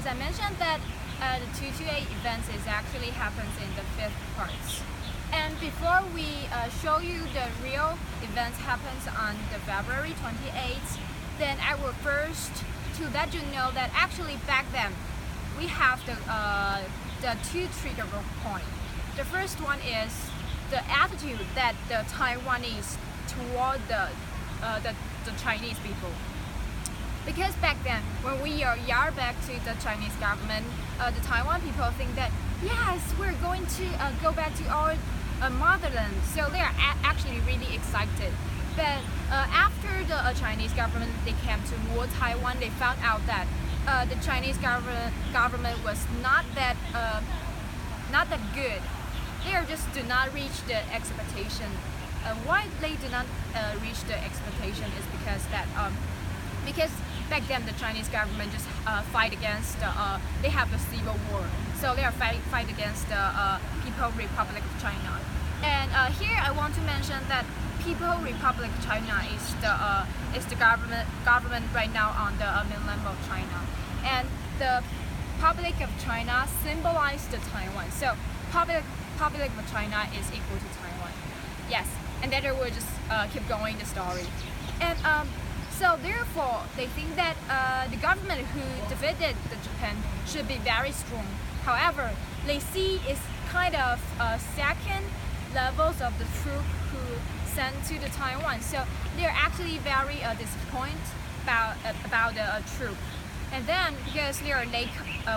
as I mentioned that the 228 events is actually happens in the 5th parts. And before we show you the real events happens on the February 28th, then I will first to let you know that actually back then we have the two trigger point. The first one is the attitude that the Taiwanese toward the Chinese people. Because back then, when we are yelled back to the Chinese government, the Taiwan people think that yes, we're going to go back to our motherland. So they are actually really excited. But after the Chinese government they came to war Taiwan, they found out that the Chinese government was not that good. They just do not reach the expectation. Why they do not reach the expectation is because that because back then the Chinese government just fight against they have a civil war, so they are fight against the People's Republic of China. And here I want to mention that People's Republic of China is the government right now on the mainland of China, and the Republic of China symbolizes the Taiwan. So Republic of China is equal to Taiwan. Yes, and then they will just keep going the story. And so therefore, they think that the government who defeated the Japan should be very strong. However, they see it's kind of second levels of the troop who sent to the Taiwan. So they're actually very disappointed about the troop. And then because they are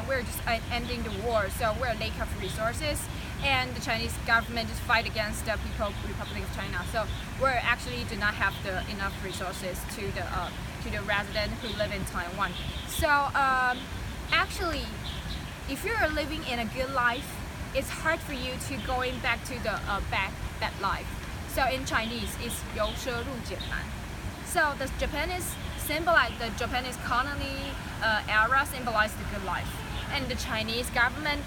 we're just ending the war, so we're lack of resources, and the Chinese government just fight against the People's Republic of China. So we actually do not have enough resources to the residents who live in Taiwan. So actually, if you're living in a good life, it's hard for you to going back to the bad life. So in Chinese, it's 由奢入俭难. So the Japanese colony era symbolized the good life, and the Chinese government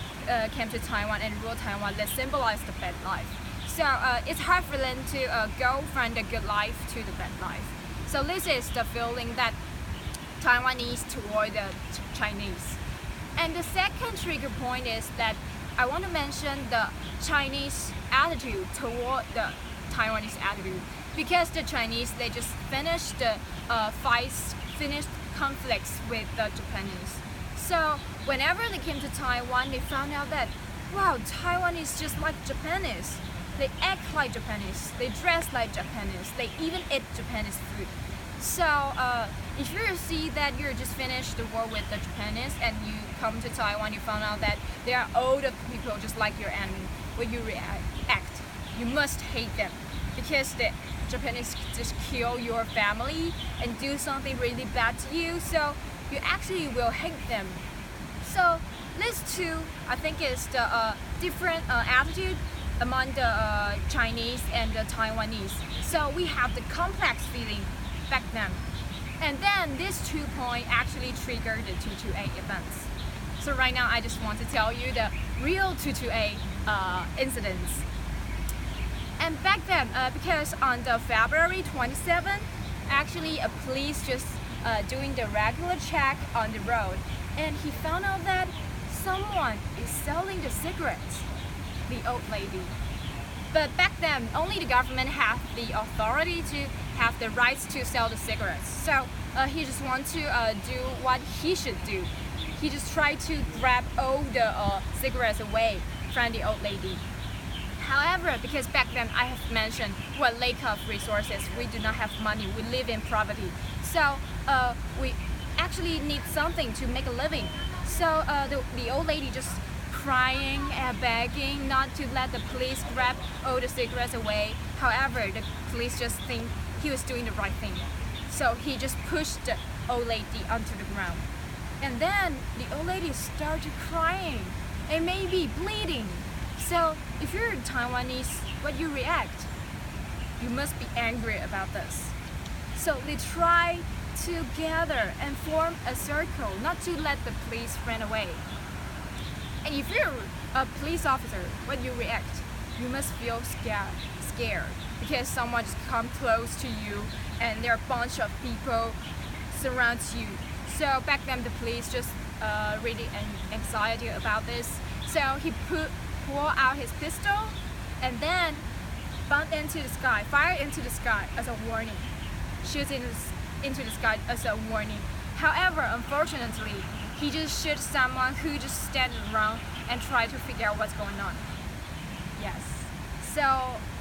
came to Taiwan and ruled Taiwan that symbolized the bad life. So it's hard for them to go from the good life to the bad life. So this is the feeling that Taiwanese toward the Chinese. And the second trigger point is that I want to mention the Chinese attitude toward the Taiwanese attitude, because the Chinese, they just finished the finished conflicts with the Japanese. So whenever they came to Taiwan, they found out that wow, Taiwan is just like Japanese. They act like Japanese, they dress like Japanese, they even eat Japanese food. So if you see that you're just finished the war with the Japanese and you come to Taiwan, you found out that they are all the people just like your enemy. When you react, you must hate them, because the Japanese just kill your family and do something really bad to you. So you actually will hate them. So these two, I think, is the different attitude among the Chinese and the Taiwanese. So we have the complex feeling back then. And then these 2 points actually triggered the 228 events. So right now I just want to tell you the real 228 incidents. And back then, because on the February 27th, actually a police just doing the regular check on the road, and he found out that someone is selling the cigarettes, the old lady. But back then, only the government had the authority to have the rights to sell the cigarettes. So he just wants to do what he should do. He just tried to grab all the cigarettes away from the old lady. However, because back then I have mentioned what lack of resources, we do not have money, we live in poverty. So we actually need something to make a living. So the old lady just crying and begging not to let the police grab all the cigarettes away. However, the police just think he was doing the right thing. So he just pushed the old lady onto the ground. And then the old lady started crying and maybe bleeding. So if you're Taiwanese, what you react? You must be angry about this. So they try to gather and form a circle, not to let the police run away. And if you're a police officer, what you react? You must feel scared because someone just come close to you and there are a bunch of people surround you. So back then the police just really anxiety about this. So he pulled out his pistol and then bumped into the sky, fired into the sky as a warning. Shoots into the sky as a warning. However, unfortunately, he just shot someone who just standing around and tried to figure out what's going on. Yes. So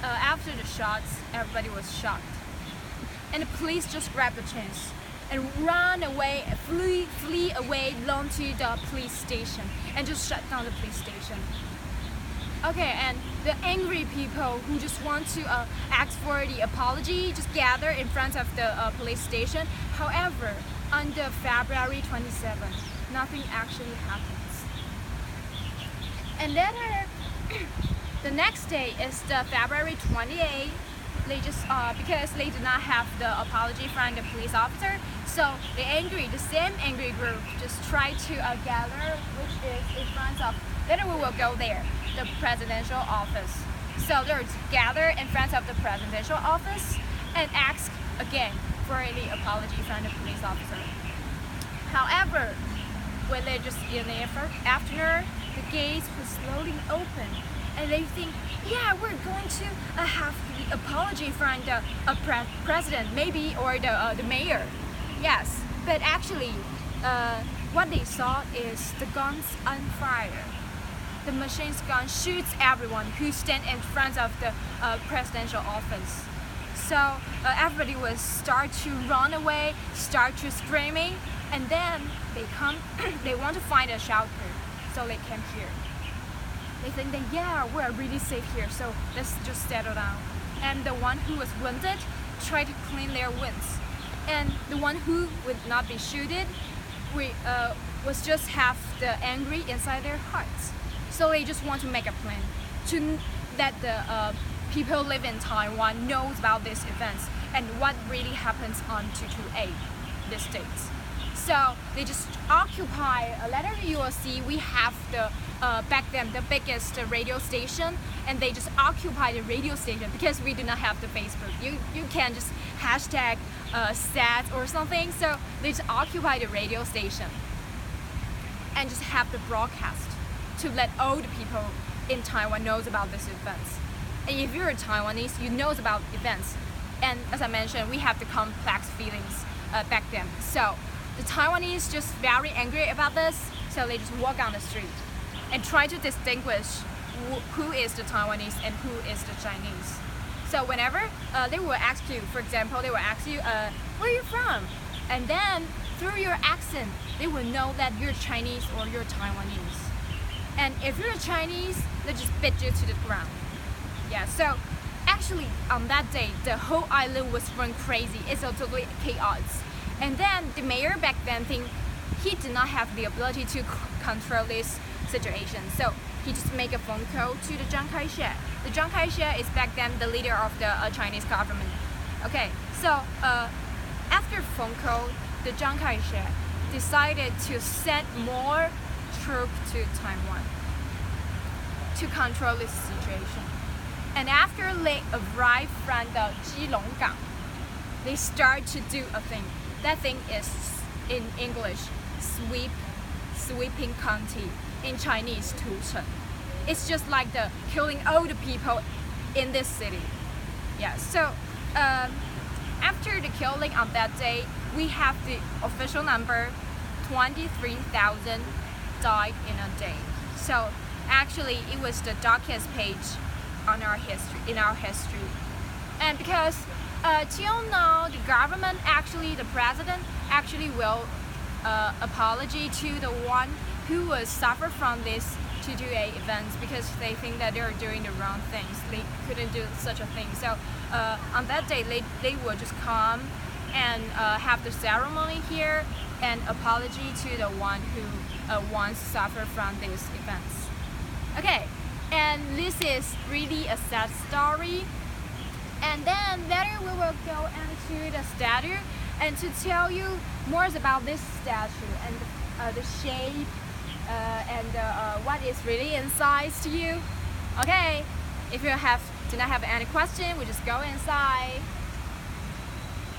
after the shots, everybody was shocked. And the police just grabbed the chance and ran away, flee away along to the police station and just shut down the police station. Okay, and the angry people who just want to ask for the apology just gather in front of the police station. However, on the February 27th, nothing actually happens. And later, the next day is the February 28th. They just because they did not have the apology from the police officer, so the same angry group just tried to gather, which is in front of. Later we will go there, the presidential office. So they're gathered in front of the presidential office and ask again for the apology from the police officer. However, when they just in the afternoon, the gates were slowly open, and they think, yeah, we're going to have the apology from the president, maybe, or the mayor. Yes, but actually, what they saw is the guns on fire. The machine gun shoots everyone who stand in front of the presidential office. So everybody will start to run away, start to screaming, and then they want to find a shelter, so they came here. They think that, yeah, we're really safe here, so let's just settle down. And the one who was wounded tried to clean their wounds. And the one who would not be shooted was just have the angry inside their hearts. So they just want to make a plan to let the people live in Taiwan knows about these events and what really happens on 228, this date. So they just occupy. Later you will see we have the back then the biggest radio station, and they just occupy the radio station because we do not have the Facebook. You can just hashtag stats or something. So they just occupy the radio station and just have the broadcast to let all the people in Taiwan knows about these events. And if you're a Taiwanese, you knows about events. And as I mentioned, we have the complex feelings back then. So the Taiwanese just very angry about this, so they just walk on the street and try to distinguish who is the Taiwanese and who is the Chinese. So whenever they will ask you, for example, they will ask you, where are you from? And then through your accent, they will know that you're Chinese or you're Taiwanese. And if you're Chinese, they just beat you to the ground. Yeah, so actually on that day, the whole island was going crazy. It's totally chaos. And then the mayor back then think he did not have the ability to control this situation. So he just make a phone call to the Chiang Kai-shek. The Chiang Kai-shek is back then the leader of the Chinese government. Okay, so after phone call, the Chiang Kai-shek decided to send more troops to Taiwan to control this situation. And after they arrive from the Keelung-gang, they start to do a thing. That thing is in English, sweeping county. In Chinese, 屠城. It's just like the killing all the people in this city. Yeah. So after the killing on that day, we have the official number 23,000 died in a day. So actually, it was the darkest page on our history, in our history. And because till now, the government actually, the president actually will apology to the one who was suffer from this 228 events because they think that they're doing the wrong things. They couldn't do such a thing. So on that day, they will just come and have the ceremony here and apology to the one who once suffered from these events. Okay, and this is really a sad story. And then later we will go into the statue and to tell you more about this statue and the shape and what is really inside to you. Okay, if you do not have any question, we just go inside.